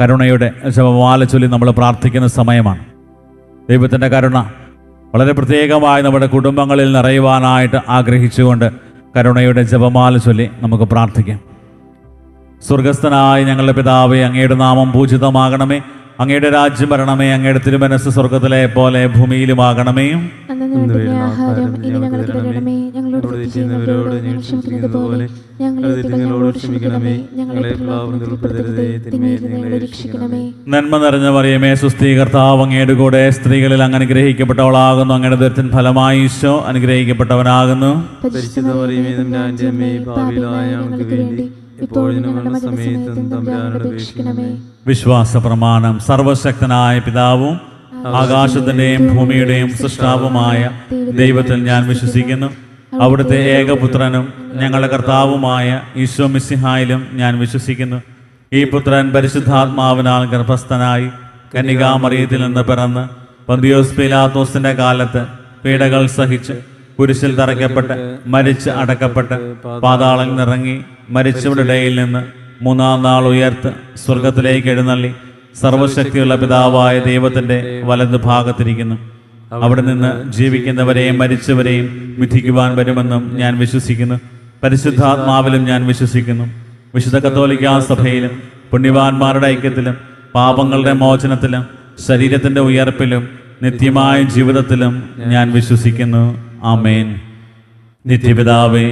കരുണയുടെ ജപമാല ചൊല്ലി നമ്മൾ പ്രാർത്ഥിക്കുന്ന സമയമാണ്. ദൈവത്തിൻ്റെ കരുണ വളരെ പ്രത്യേകമായി നമ്മുടെ കുടുംബങ്ങളിൽ നിറയുവാനായിട്ട് ആഗ്രഹിച്ചുകൊണ്ട് കരുണയുടെ ജപമാല ചൊല്ലി നമുക്ക് പ്രാർത്ഥിക്കാം. സ്വർഗസ്ഥനായ ഞങ്ങളുടെ പിതാവേ, അങ്ങയുടെ നാമം പൂജിതമാകണമേ, അങ്ങയുടെ രാജ്യം വരണമേ, അങ്ങയുടെ തിരുമനസ്സ് സ്വർഗത്തിലെ പോലെ ഭൂമിയിലുമാകണമേ. ആഹാരം ഇനി ഞങ്ങൾക്ക് തരണമേ, ഞങ്ങളോട് തെറ്റ് ചെയ്യുന്നവരോട് ഞങ്ങൾ ക്ഷമിക്കുന്നത് പോലെ ഞങ്ങളെ ഞങ്ങളോട് ക്ഷമിക്കണമേ, ഞങ്ങളെ പ്രലോഭനത്തിൽ ഉൾപ്പെടുത്തരുതേ, തിന്മയിൽ നിന്ന് ഞങ്ങളെ രക്ഷിക്കണമേ. നന്മ നിറഞ്ഞ മറിയമേ, സുസ്ഥീ, കർത്താവ് അങ്ങയുടെ കൂടെ സ്ത്രീകളിൽ അങ്ങ് അനുഗ്രഹിക്കപ്പെട്ടവളാകുന്നു. അങ്ങയുടെ ദുരിതത്തിൻ ഫലമായി ഈശോ അനുഗ്രഹിക്കപ്പെട്ടവനാകുന്നു. പരിശുദ്ധ മറിയമേ, തമ്പുരാന്റെ അമ്മേ, പാപികളായ ഞങ്ങൾക്ക് വേണ്ടി ഇപ്പോഴും ഞങ്ങളുടെ മരണസമയത്തും തമ്പുരാനോട് അപേക്ഷിക്കണമേ. വിശ്വാസ പ്രമാണം. സർവശക്തനായ പിതാവും ആകാശത്തിന്റെയും ഭൂമിയുടെയും സൃഷ്ടാവുമായ ദൈവത്തിൽ ഞാൻ വിശ്വസിക്കുന്നു. അവിടുത്തെ ഏകപുത്രനും ഞങ്ങളുടെ കർത്താവുമായ ഈശോ മിശിഹായിലും ഞാൻ വിശ്വസിക്കുന്നു. ഈ പുത്രൻ പരിശുദ്ധാത്മാവിനാൽ ഗർഭസ്ഥനായി കന്യകാമറിയത്തിൽ നിന്ന് പിറന്ന് പന്തിയോസ് പീലാത്തോസിന്റെ കാലത്ത് പീഡകൾ സഹിച്ച് കുരിശിൽ തറയ്ക്കപ്പെട്ട് മരിച്ച് അടക്കപ്പെട്ട് പാതാളത്തിൽ നിറങ്ങി മരിച്ചവരുടെ ഇടയിൽ നിന്ന് മൂന്നാം നാൾ ഉയർത്ത് സ്വർഗത്തിലേക്ക് എഴുന്നള്ളി സർവശക്തിയുള്ള പിതാവായ ദൈവത്തിൻ്റെ വലതു ഭാഗത്തിരിക്കുന്നു. അവിടെ നിന്ന് ജീവിക്കുന്നവരെയും മരിച്ചവരെയും വിധിക്കുവാൻ വരുമെന്നും ഞാൻ വിശ്വസിക്കുന്നു. പരിശുദ്ധാത്മാവിലും ഞാൻ വിശ്വസിക്കുന്നു. വിശുദ്ധ കത്തോലിക്കാ സഭയിലും പുണ്യവാന്മാരുടെ ഐക്യത്തിലും പാപങ്ങളുടെ മോചനത്തിലും ശരീരത്തിൻ്റെ ഉയർപ്പിലും നിത്യമായ ജീവിതത്തിലും ഞാൻ വിശ്വസിക്കുന്നു. ആമേൻ. നിത്യപിതാവേ,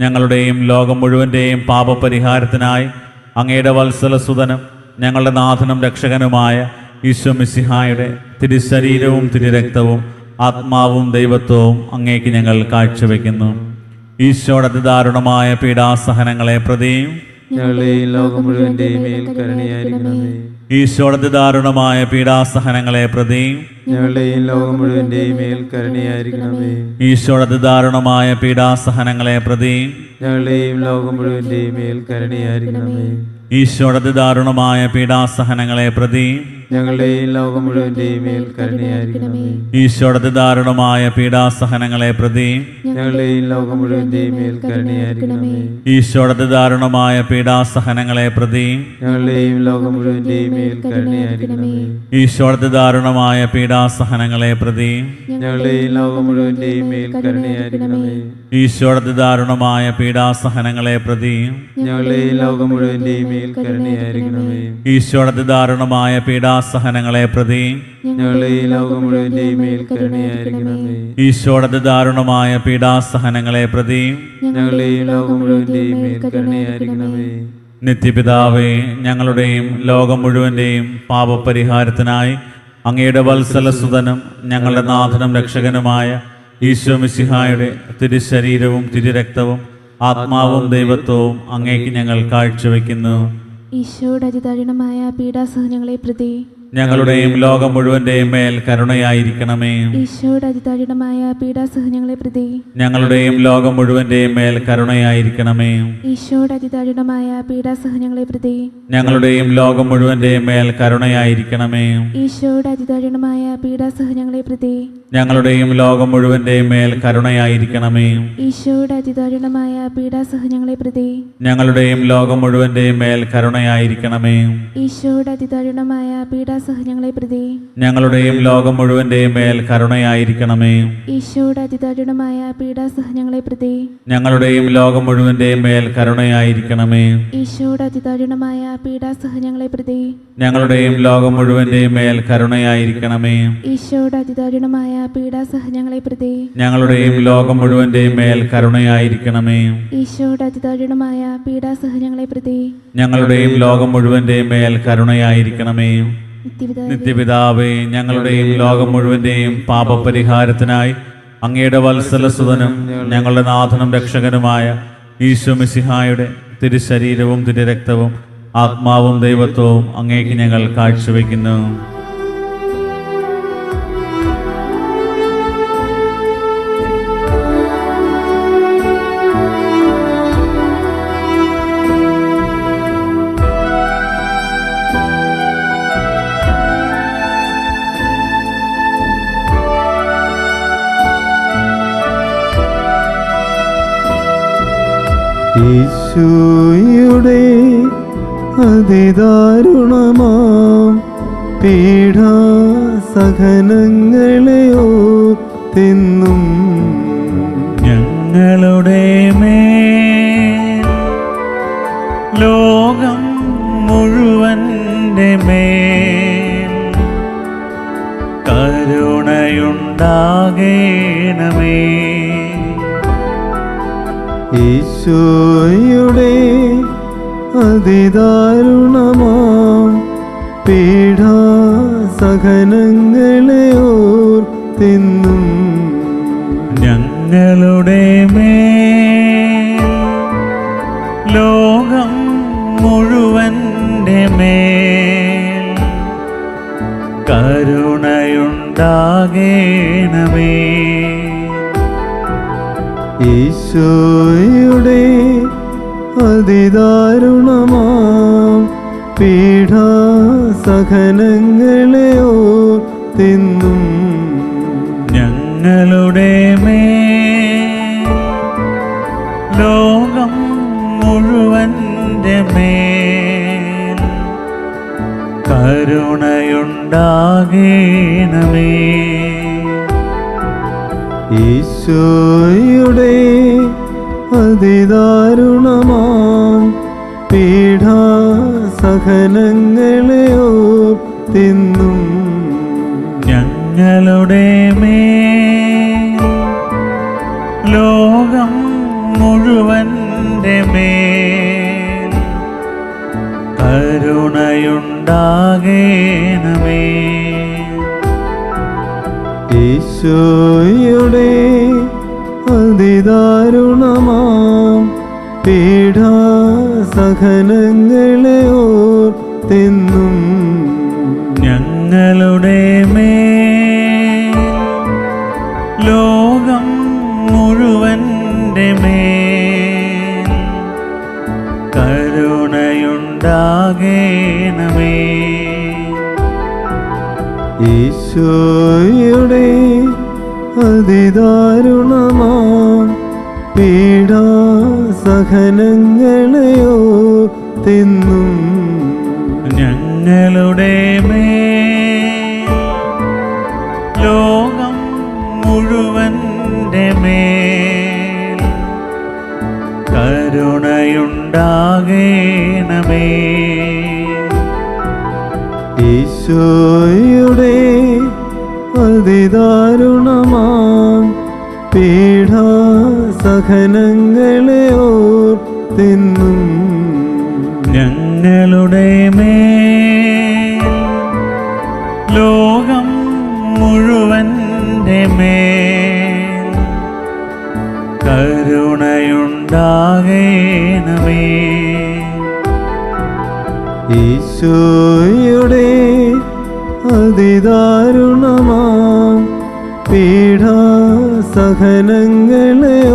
ഞങ്ങളുടെയും ലോകം മുഴുവൻ്റെയും പാപപരിഹാരത്തിനായി അങ്ങയുടെ വത്സലസുതനും ഞങ്ങളുടെ നാഥനും രക്ഷകനുമായ ഈശോ മിശിഹായുടെ തിരുശരീരവും തിരുരക്തവും ആത്മാവും ദൈവത്വവും അങ്ങേക്ക് ഞങ്ങൾ കാഴ്ചവെക്കുന്നു. ഈശോയുടെ അതിദാരുണമായ പീഡാസഹനങ്ങളെ പ്രതിയും ഞങ്ങളുടെയും ലോകം മുഴുവന്റെയും മേൽ കരുണയായിരിക്കണമേ. ഈശോയുടെ ദാരുണമായ പീഡാസഹനങ്ങളെ പ്രതിയും ഞങ്ങളുടെയും ലോകം മുഴുവന്റെയും മേൽ കരുണയായിരിക്കണമേ. ഈശോയുടെ ദാരുണമായ പീഡാസഹനങ്ങളെ പ്രതിയും ഞങ്ങളുടെയും ലോകം മുഴുവന്റെയും മേൽ കരുണയായിരിക്കണമേ. ഈശോയുടെ ദാരുണമായ പീഡാസഹനങ്ങളെ പ്രതിയും ഞങ്ങളുടെയും ലോകം മുഴുവന്റെയും മേൽ കരുണയായിരിക്കണമേ. ഈശോയുടെ ദാരുണമായ പീഡാസഹനങ്ങളെ പ്രതിയും ഞങ്ങളുടെയും ലോകം മുഴുവന്റെയും മേൽ കരുണയായിരിക്കണമേ. ഈശോയുടെ ദാരുണമായ പീഡാസഹനങ്ങളെ പ്രതിയും ഞങ്ങളുടെയും ലോകം മുഴുവന്റെയും മേൽ കരുണയായിരിക്കണമേ. ഈശോയുടെ ദാരുണമായ പീഡാസഹനങ്ങളെ പ്രതിയും ഞങ്ങളുടെയും ലോകം മുഴുവന്റെയും മേൽ കരുണയായിരിക്കണമേ. ഈശോയുടെ ദാരുണമായ പീഡാസഹനങ്ങളെ പ്രതിയും ഞങ്ങളുടെയും ലോകം മുഴുവന്റെയും മേൽ കരുണയായിരിക്കണമേ. ഈശോയുടെ ദാരുണമായ പീഡാസഹനങ്ങളെ പ്രതിയും ഞങ്ങളുടെയും ലോകം മുഴുവന്റെയും മേൽ കരുണയായിരിക്കണമേ. ഈശോയുടെ ദാരുണമായ പീഡാസഹനങ്ങളെ പ്രതിയും ഞങ്ങളുടെയും ലോകം മുഴുവന്റെയും മേൽ കരുണയായിരിക്കണമേ. നിത്യപിതാവേ, ഞങ്ങളുടെയും ലോകം മുഴുവൻ്റെയും പാപപരിഹാരത്തിനായി അങ്ങയുടെ വത്സലസുതനും ഞങ്ങളുടെ നാഥനും രക്ഷകനുമായ ഈശോ മിശിഹായുടെ തിരുശരീരവും തിരുരക്തവും ആത്മാവും ദൈവത്വവും അങ്ങേക്ക് ഞങ്ങൾ കാഴ്ചവെക്കുന്നു. ഈശോയുടെ അതിദാരുണമായ പീഡാസഹനങ്ങളെ പ്രതി ഞങ്ങളുടെയും ലോകം മുഴുവൻ്റെയും മേൽ കരുണയായിരിക്കണമേ. ഈശോയുടെ അതിദാരുണമായ പീഡാസഹനങ്ങളെ പ്രതി ഞങ്ങളുടെയും ലോകം മുഴുവൻ്റെയും മേൽ കരുണയായിരിക്കണമേ. ഈശോയുടെ അതിദാരുണമായ പീഡാസഹനങ്ങളെ പ്രതി ഞങ്ങളുടെയും ലോകം മുഴുവൻ്റെയും മേൽ കരുണയായിരിക്കണമേ. ഈശോയുടെ അതിദാരുണമായ പീഡാസഹനങ്ങളെ പ്രതി ഞങ്ങളുടെയും ലോകം മുഴുവൻ്റെയും മേൽ കരുണയായിരിക്കണമേ. ഈശോയുടെ അതിദാരുണമായ പീഡാസഹനങ്ങളെ പ്രതി ഞങ്ങളുടെയും ലോകം മുഴുവൻ്റെയും മേൽ കരുണയായിരിക്കണമേ. ഈശോയുടെ അതിദാരുണമായ പീഡാസഹനങ്ങളെ പ്രതി ഞങ്ങളുടെയും ലോകം മുഴുവൻ്റെയും മേൽ കരുണയായിരിക്കണമേ. ഈശോയുടെ അതിദാരുണമായ പീഡാസഹനങ്ങളെ പ്രതി ഞങ്ങളുടെയും ലോകം മുഴുവൻ്റെയും മേൽ കരുണയായിരിക്കണമേ. ഈശോയുടെ അതിദാരുണമായ പീഡാസഹനങ്ങളെ പ്രതി ഞങ്ങളുടെയും ലോകം മുഴുവൻ്റെയും മേൽ കരുണയായിരിക്കണമേ. ഈശോയുടെ അതിദാരുണമായ പീഡാസഹനങ്ങളെ പ്രതി ഞങ്ങളുടെയും ലോകം മുഴുവൻ്റെയും മേൽ കരുണയായിരിക്കണമേ. ഈശോയുടെ അതിദാരുണമായ പീഡാസഹനങ്ങളെ പ്രതി ഞങ്ങളുടെയും ലോകം മുഴുവൻ്റെയും മേൽ കരുണയായിരിക്കണമേ. നിത്യപിതാവേ, ഞങ്ങളുടെയും ലോകം മുഴുവൻ്റെയും പാപപരിഹാരത്തിനായി അങ്ങയുടെ വത്സലസുതനും ഞങ്ങളുടെ നാഥനും രക്ഷകനുമായ ഈശോ മിശിഹായുടെ തിരുശരീരവും തിരുരക്തവും ആത്മാവും ദൈവത്വവും അങ്ങേക്ക് ഞങ്ങൾ കാഴ്ചവെക്കുന്നു. ഈശോയുടെ അതിദാരുണമായ പീഡാസഹനങ്ങളെ ഓർത്തെന്നും ഞങ്ങളുടെ മേൽ ലോകം മുഴുവൻ്റെ മേൽ കരുണയുണ്ടാകേണമേ. ഈശോയുടെ അതിദാരുണമാം പീഡാസഹനങ്ങളെ ഓർത്തെന്നും ഞങ്ങളുടെ മേൽ ലോകം മുഴുവൻ്റെ മേൽ കരുണയുണ്ടാകേണമേ. ഈശോയുടെ അതിദാരുണമാം പീഡാസഹനങ്ങളെ ഓർത്തെന്നും ഞങ്ങളുടെ മേൽ ലോകം മുഴുവൻ്റെ മേൽ കരുണയുണ്ടാകേണമേ. ഈശോയുടെ അതിദാരുണമാം പീഡാസഹനങ്ങളെ ഓർത്തെന്നും ഞങ്ങളുടെ മേൽ ലോകം മുഴുവൻ്റെ മേൽ കരുണയുണ്ടാകേണമേ. ഈശോയുടെ അതിദാരുണമാം പീഡാസഹനങ്ങളെ ഓർത്തെന്നും ഞങ്ങളുടെ മേൽ ലോകം മുഴുവൻ്റെ മേൽ കരുണയുണ്ടാകേണമേ. ഈശോയുടെ അതിദാരുണമാം പീഡാസഹനങ്ങളെ ഓർത്തെന്നും ഞങ്ങളുടെ മേൽ ലോകം മുഴുവൻ്റെ മേൽ കരുണയുണ്ടാകേണമേ. ഈശോയുടെ അതിദാരുണമാം പീഡാസഹനങ്ങളെ ഓർത്തെന്നും ഞങ്ങളുടെ മേൽ ലോകം മുഴുവൻ്റെ മേൽ കരുണയുണ്ടാകേണമേ. ഈശോയുടെ അതിദാരുണമാം പീഡാസഹനങ്ങളെ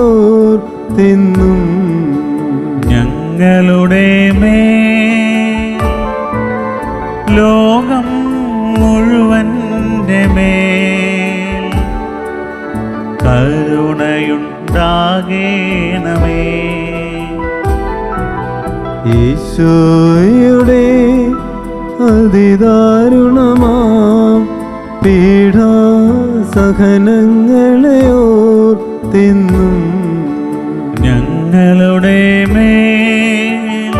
ഓർത്തെന്നും ഞങ്ങളുടെ മേൽ ലോകം മുഴുവൻ്റെ മേൽ കരുണയുണ്ടാകേണമേ. ഈശോയുടെ അതിദാരുണമാം പീഡാസഹനങ്ങളെ ഓർത്തെന്നും ഞങ്ങളുടെ മേൽ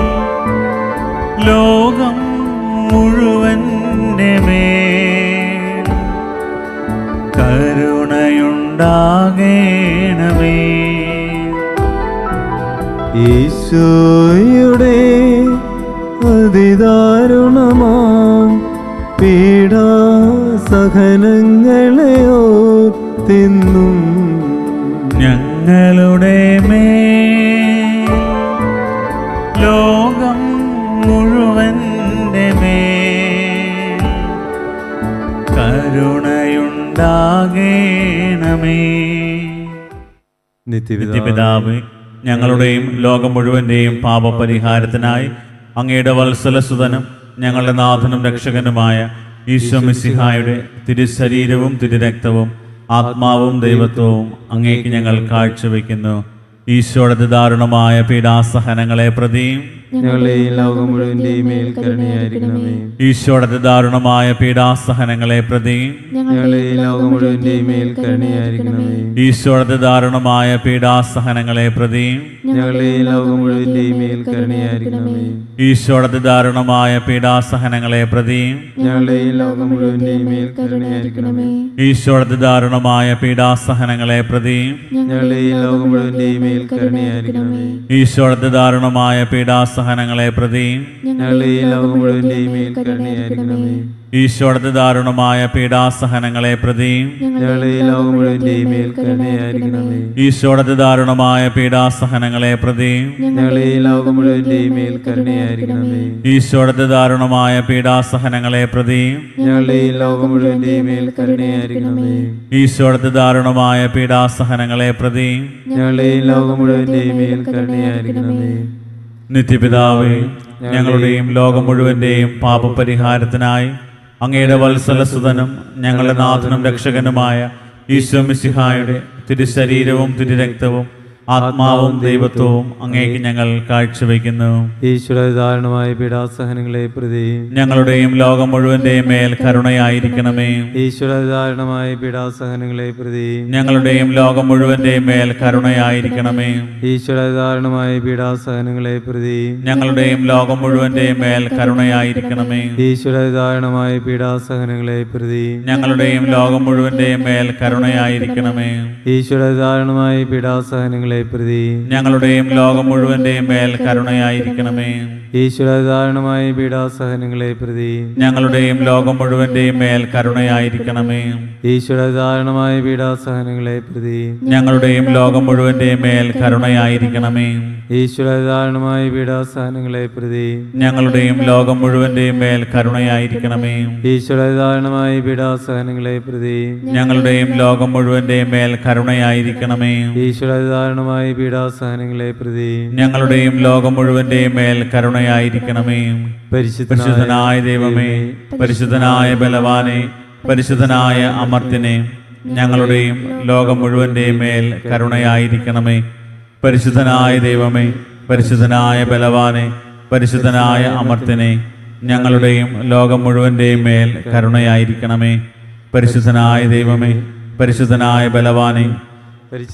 ലോകം മുഴുവൻ്റെ മേൽ കരുണയുണ്ടാകേണമേ. ഈശോയുടെ അതിദാരുണമാം പീഡാസഹനങ്ങളെ ഓർത്തെന്നും ഞങ്ങളുടെ മേൽ ലോകം മുഴുവൻ്റെ മേൽ കരുണയുണ്ടാകേണമേ. നിത്യപിതാവേ, ഞങ്ങളുടെയും ലോകം മുഴുവൻ്റെയും പാപപരിഹാരത്തിനായി അങ്ങയുടെ വത്സലസുതനും ഞങ്ങളുടെ നാഥനും രക്ഷകനുമായ ഈശോ മിശിഹായുടെ തിരുശരീരവും തിരുരക്തവും ആത്മാവും ദൈവത്വവും അങ്ങേക്ക് ഞങ്ങൾ കാഴ്ചവെക്കുന്നു. ഈശോയുടെ ദാരുണമായ പീഡാസഹനങ്ങളെ പ്രതിയും ഞങ്ങളുടെയും ലോകം മുഴുവന്റെയും മേൽ കരുണയായിരിക്കണമേ. ഈശോയുടെ ദാരുണമായ പീഡാസഹനങ്ങളെ പ്രതി ഞങ്ങളുടെയും ലോകം മുഴുവന്റെയും മേൽ കരുണയായിരിക്കണമേ. ഈശോയുടെ ദാരുണമായ പീഡാസഹനങ്ങളെ പ്രതി ഞങ്ങളുടെയും ലോകം മുഴുവന്റെയും മേൽ കരുണയായിരിക്കണമേ. ഈശോയുടെ ദാരുണമായ പീഡാസഹനങ്ങളെ പ്രതി ഞങ്ങളുടെയും ലോകം മുഴുവന്റെയും മേൽ കരുണയായിരിക്കണമേ. ഈശോയുടെ ദാരുണമായ പീഡാസഹനങ്ങളെ പ്രതി ഞങ്ങളുടെയും ലോകം മുഴുവന്റെയും മേൽ കരുണയായിരിക്കണമേ. ഈശോയുടെ ദാരുണമായ പീഡാസഹനങ്ങളെ പ്രതി ഞങ്ങളുടെയും ലോകം മുഴുവന്റെയും മേൽ കരുണയായിരിക്കണമേ. ഈശോയുടെ ദാരുണമായ പീഡാസഹനങ്ങളെ പ്രതി ഞങ്ങളുടെയും ലോകം മുഴുവന്റെയും മേൽ കരുണയായിരിക്കണമേ. ഈശോയുടെ ദാരുണമായ പീഡാസഹനങ്ങളെ പ്രതി ഞങ്ങളുടെയും ലോകം മുഴുവന്റെയും മേൽ കരുണയായിരിക്കണമേ. ഈശോയുടെ ദാരുണമായ പീഡാസഹനങ്ങളെ പ്രതി ഞങ്ങളുടെയും ലോകം മുഴുവന്റെയും മേൽ കരുണയായിരിക്കണമേ. ഈശോയുടെ ദാരുണമായ പീഡാസഹനങ്ങളെ പ്രതി ഞങ്ങളുടെയും ലോകം മുഴുവന്റെയും മേൽ കരുണയായിരിക്കണമേ. നിത്യപിതാവേ, ഞങ്ങളുടെയും ലോകം മുഴുവന്റെയും പാപപരിഹാരത്തിനായി അങ്ങയുടെ വത്സലസുതനും ഞങ്ങളുടെ നാഥനും രക്ഷകനുമായ ഈശോ മിശിഹായുടെ തിരുശരീരവും തിരുരക്തവും ആത്മാവും ദൈവത്വവും അങ്ങേക്ക് ഞങ്ങൾ കാഴ്ചവെക്കുന്നു. ഈശ്വര ദാരുണമായ പീഡാസഹനങ്ങളെ പ്രതി ഞങ്ങളുടെയും ലോകം മുഴുവന്റെയും മേൽ കരുണയായിരിക്കണമേ. ഈശ്വര ദാരുണമായ പീഡാസഹനങ്ങളെ പ്രതി ഞങ്ങളുടെയും ലോകം മുഴുവന്റെയും മേൽ കരുണയായിരിക്കണമേ. ഈശ്വര ദാരുണമായ പീഡാസഹനങ്ങളെ പ്രതി ഞങ്ങളുടെയും ലോകം മുഴുവന്റെയും മേൽ കരുണയായിരിക്കണമേ. ഈശ്വര ദാരുണമായ പീഡാസഹനങ്ങളെ പ്രതി ഞങ്ങളുടെയും ലോകം മുഴുവന്റെയും മേൽ കരുണയായിരിക്കണമേ. ഈശ്വര ദാരുണമായ പീഡാസഹനങ്ങളെ പ്രതി ഞങ്ങളുടെയും ലോകം മുഴുവന്റെയും മേൽ കരുണയായിരിക്കണമേ. ഈശ്വര ദാരുണമായ പീഡാസഹനങ്ങളെ പ്രതി ഞങ്ങളുടെയും ലോകം മുഴുവന്റെയും മേൽ കരുണയായിരിക്കണമേ. ഈശ്വര ദാരുണമായ പീഡാസഹനങ്ങളെ പ്രതി ഞങ്ങളുടെയും ലോകം മുഴുവന്റെയും മേൽ കരുണയായിരിക്കണമേ. ഈശ്വര ദാരുണമായ പീഡാസഹനങ്ങളെ പ്രതി ഞങ്ങളുടെയും ലോകം മുഴുവന്റെയും മേൽ കരുണയായിരിക്കണമേ. ഈശ്വര ദാരുണമായ പീഡാസഹനങ്ങളെ പ്രതി ഞങ്ങളുടെയും ലോകം മുഴുവന്റെയും മേൽ കരുണയായിരിക്കണമേ. ഈശ്വര ദാരുണമായ പീഡാസഹനങ്ങളെ പ്രതി ഞങ്ങളുടെയും ലോകം മുഴുവന്റെയും മേൽ കരുണയായിരിക്കണമേ. പരിശുദ്ധനായ ദൈവമേ, പരിശുദ്ധനായ ബലവാനെ, പരിശുദ്ധനായ അമർത്യനെ, ഞങ്ങളുടെയും ലോകം മുഴുവന്റെയും മേൽ കരുണയായിരിക്കണമേ. പരിശുദ്ധനായ ദൈവമേ, പരിശുദ്ധനായ ബലവാനെ, പരിശുദ്ധനായ അമർത്യനെ, ഞങ്ങളുടെയും ലോകം മുഴുവന്റെയും മേൽ കരുണയായിരിക്കണമേ. പരിശുദ്ധനായ ദൈവമേ, പരിശുദ്ധനായ ബലവാനെ,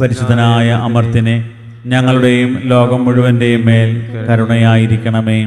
പരിശുദ്ധനായ അമർത്യനെ, ഞങ്ങളുടെയും ലോകം മുഴുവന്റെയും മേൽ കരുണയായിരിക്കണമേ.